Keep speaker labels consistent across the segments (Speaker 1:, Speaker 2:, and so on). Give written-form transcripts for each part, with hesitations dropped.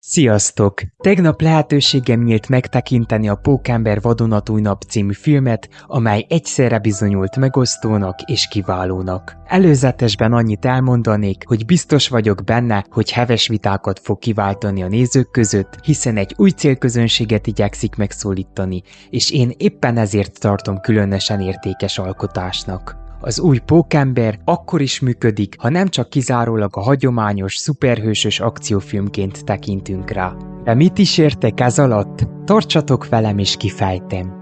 Speaker 1: Sziasztok! Tegnap lehetőségem nyílt megtekinteni a Pókember vadonatúj nap című filmet, amely egyszerre bizonyult megosztónak és kiválónak. Előzetesben annyit elmondanék, hogy biztos vagyok benne, hogy heves vitákat fog kiváltani a nézők között, hiszen egy új célközönséget igyekszik megszólítani, és én éppen ezért tartom különösen értékes alkotásnak. Az új Pókember akkor is működik, ha nem csak kizárólag a hagyományos, szuperhősös akciófilmként tekintünk rá. De mit is értek ez alatt? Tartsatok velem és kifejtem.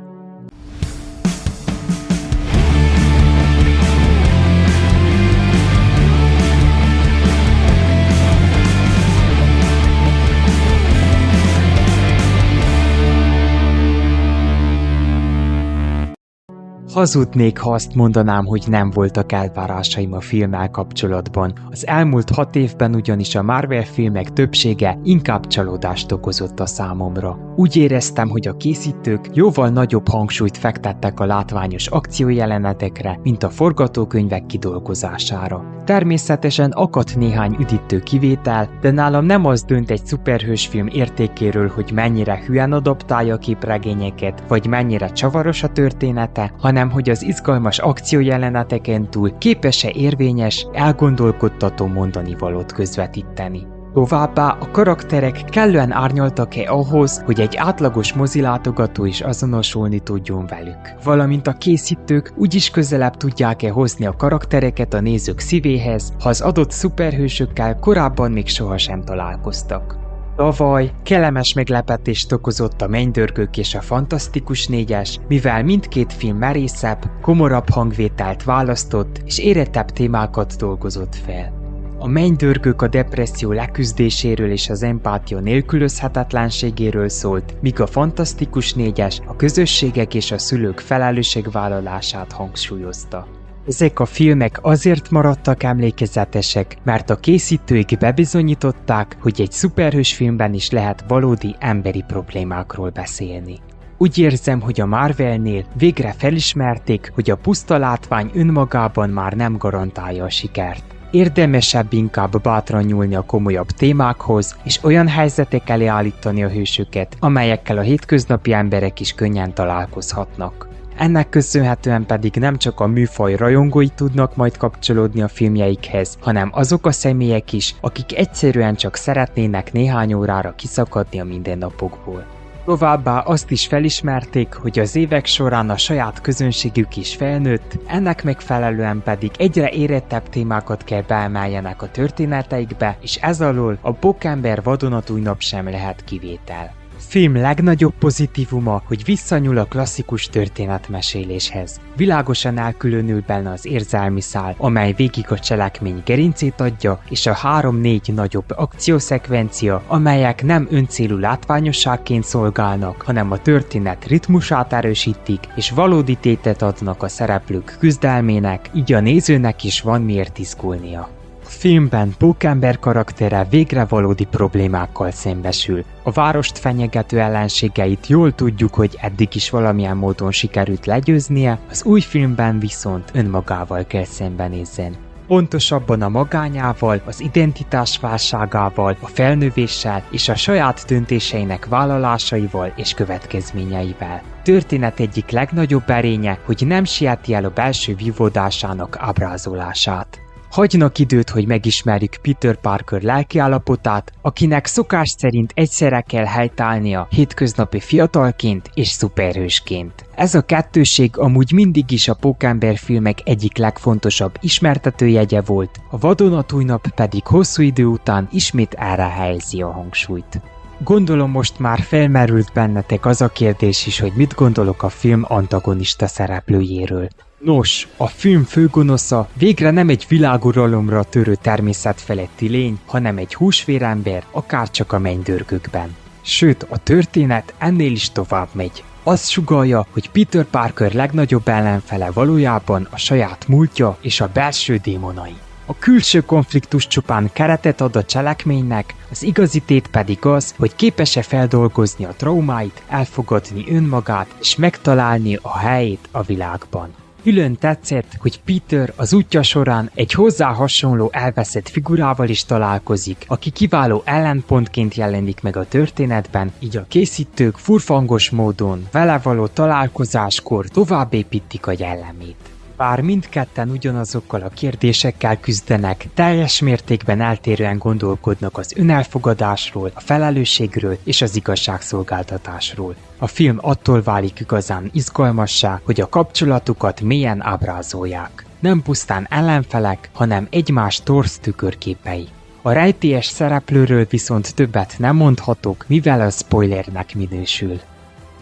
Speaker 1: Hazudnék, ha azt mondanám, hogy nem voltak elvárásaim a filmmel kapcsolatban. Az elmúlt 6 évben ugyanis a Marvel filmek többsége inkább csalódást okozott a számomra. Úgy éreztem, hogy a készítők jóval nagyobb hangsúlyt fektettek a látványos akciójelenetekre, mint a forgatókönyvek kidolgozására. Természetesen akadt néhány üdítő kivétel, de nálam nem az dönt egy szuperhős film értékéről, hogy mennyire hülyen adaptálja a képregényeket, vagy mennyire csavaros a története, hanem hogy az izgalmas akciójeleneteken túl képes-e érvényes, elgondolkodtató mondanivalót közvetíteni. Továbbá a karakterek kellően árnyaltak-e ahhoz, hogy egy átlagos mozilátogató is azonosulni tudjon velük. Valamint a készítők úgyis közelebb tudják-e hozni a karaktereket a nézők szívéhez, ha az adott szuperhősökkel korábban még sohasem találkoztak. Tavaly kellemes meglepetést okozott a Mennydörgők és a Fantasztikus 4-es, mivel mindkét film merészebb, komorabb hangvételt választott és érettebb témákat dolgozott fel. A Mennydörgők a depresszió leküzdéséről és az empátia nélkülözhetetlenségéről szólt, míg a Fantasztikus 4-es a közösségek és a szülők felelősségvállalását hangsúlyozta. Ezek a filmek azért maradtak emlékezetesek, mert a készítőik bebizonyították, hogy egy szuperhős filmben is lehet valódi emberi problémákról beszélni. Úgy érzem, hogy a Marvelnél végre felismerték, hogy a puszta látvány önmagában már nem garantálja a sikert. Érdemesebb inkább bátran nyúlni a komolyabb témákhoz, és olyan helyzetek elé állítani a hősöket, amelyekkel a hétköznapi emberek is könnyen találkozhatnak. Ennek köszönhetően pedig nem csak a műfaj rajongói tudnak majd kapcsolódni a filmjeikhez, hanem azok a személyek is, akik egyszerűen csak szeretnének néhány órára kiszakadni a mindennapokból. Továbbá azt is felismerték, hogy az évek során a saját közönségük is felnőtt, ennek megfelelően pedig egyre érettebb témákat kell beemeljenek a történeteikbe, és ez alól a Pókember vadonatúj nap sem lehet kivétel. Film legnagyobb pozitívuma, hogy visszanyúl a klasszikus történetmeséléshez. Világosan elkülönül benne az érzelmi szál, amely végig a cselekmény gerincét adja, és a 3-4 nagyobb akciószekvencia, amelyek nem öncélú látványosságként szolgálnak, hanem a történet ritmusát erősítik, és valódi tétet adnak a szereplők küzdelmének, így a nézőnek is van miért izgulnia. A filmben Pókember karaktere végre valódi problémákkal szembesül. A várost fenyegető ellenségeit jól tudjuk, hogy eddig is valamilyen módon sikerült legyőznie, az új filmben viszont önmagával kell szembenézzen. Pontosabban a magányával, az identitásválságával, a felnővéssel és a saját döntéseinek vállalásaival és következményeivel. Történet egyik legnagyobb erénye, hogy nem sieti el a belső vívódásának ábrázolását. Hagynak időt, hogy megismerjük Peter Parker lelkiállapotát, akinek szokás szerint egyszerre kell helytállnia hétköznapi fiatalként és szuperhősként. Ez a kettőség amúgy mindig is a Pókember filmek egyik legfontosabb ismertetőjegye volt, a vadonatúj nap pedig hosszú idő után ismét erre helyezi a hangsúlyt. Gondolom most már felmerült bennetek az a kérdés is, hogy mit gondolok a film antagonista szereplőjéről. Nos, a film főgonosza végre nem egy világuralomra törő természetfeletti lény, hanem egy húsvérember, akárcsak a Mennydörgőkben. Sőt, a történet ennél is tovább megy. Azt sugallja, hogy Peter Parker legnagyobb ellenfele valójában a saját múltja és a belső démonai. A külső konfliktus csupán keretet ad a cselekménynek, az igazi tét pedig az, hogy képes-e feldolgozni a traumáit, elfogadni önmagát és megtalálni a helyét a világban. Külön tetszett, hogy Peter az útja során egy hozzá hasonló elveszett figurával is találkozik, aki kiváló ellenpontként jelenik meg a történetben, így a készítők furfangos módon vele való találkozáskor továbbépítik a jellemét. Bár mindketten ugyanazokkal a kérdésekkel küzdenek, teljes mértékben eltérően gondolkodnak az önelfogadásról, a felelősségről és az igazságszolgáltatásról. A film attól válik igazán izgalmassá, hogy a kapcsolatukat mélyen ábrázolják. Nem pusztán ellenfelek, hanem egymás torz tükörképei. A rejtélyes szereplőről viszont többet nem mondhatok, mivel a spoilernek minősül.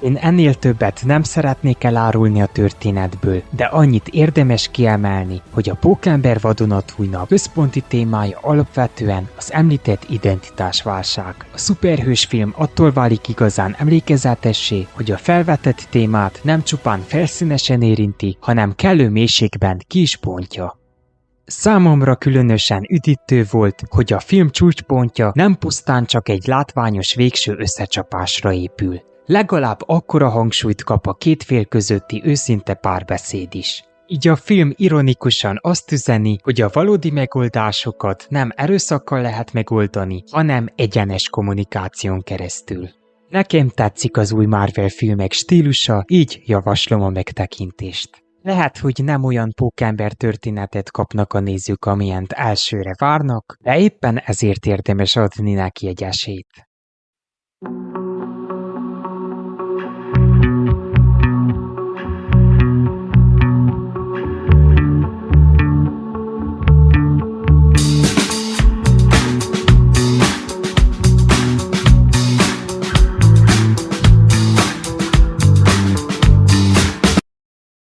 Speaker 1: Én ennél többet nem szeretnék elárulni a történetből, de annyit érdemes kiemelni, hogy a Pókember vadonatújnak központi témája alapvetően az említett identitásválság. A szuperhős film attól válik igazán emlékezetessé, hogy a felvetett témát nem csupán felszínesen érinti, hanem kellő mélységben ki is bontja. Számomra különösen üdítő volt, hogy a film csúcspontja nem pusztán csak egy látványos végső összecsapásra épül. Legalább akkora hangsúlyt kap a két fél közötti őszinte párbeszéd is. Így a film ironikusan azt üzeni, hogy a valódi megoldásokat nem erőszakkal lehet megoldani, hanem egyenes kommunikáción keresztül. Nekem tetszik az új Marvel filmek stílusa, így javaslom a megtekintést. Lehet, hogy nem olyan pókember történetet kapnak a nézők, amilyent elsőre várnak, de éppen ezért érdemes adni neki egy esélyt.